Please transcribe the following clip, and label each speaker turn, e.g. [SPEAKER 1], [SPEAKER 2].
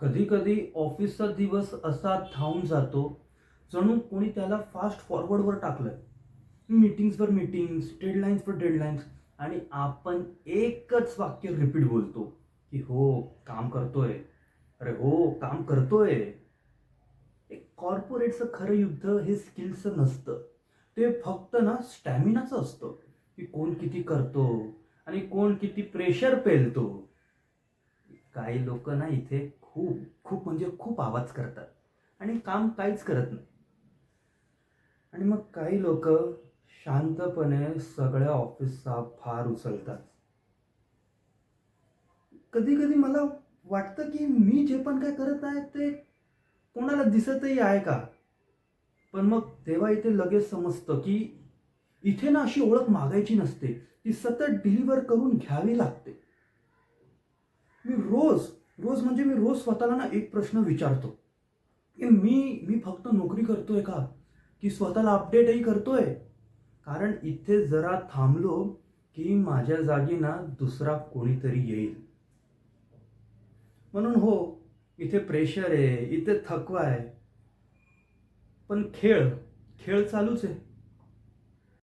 [SPEAKER 1] कधी कधी ऑफिसचा दिवस असा धावून जातो जणू कोणी त्याला फास्ट फॉरवर्डवर टाकलंय. मीटिंग्सवर मीटिंग्स, डेडलाईन्सवर डेडलाईन्स, आणि आपण एकच वाक्य रिपीट बोलतो की हो काम करतोय, अरे हो काम करतोय. एक कॉर्पोरेटचं खरं युद्ध हे स्किल्सचं नसतं, ते फक्त ना स्टॅमिनाचं असतं की कोण किती करतो आणि कोण किती प्रेशर पेलतो. काही लोक ना इथे खूप खूप म्हणजे खूप आवाज करतात आणि काम काहीच करत नाही. आणि मग काही लोक शांतपणे सगळ्या ऑफिसचा भार उचलतात. कधी कधी मला वाटतं की मी जे पण काय करत आहे ते कोणाला दिसतही आहे का. पण मग तेव्हा इथे लगेच समजतं की इथे ना अशी ओळख मागायची नसते, ती सतत डिलिव्हर करून घ्यावी लागते. मी रोज रोज म्हणजे मी रोज स्वतःला ना एक प्रश्न विचारतो की मी मी फक्त नोकरी करतोय का, की स्वतःला अपडेटही करतोय. कारण इथे जरा थांबलो की माझ्या जागी ना दुसरा कोणीतरी येईल. म्हणून हो, इथे प्रेशर आहे, इथे थकवा आहे, पण खेळ खेळ चालूच आहे.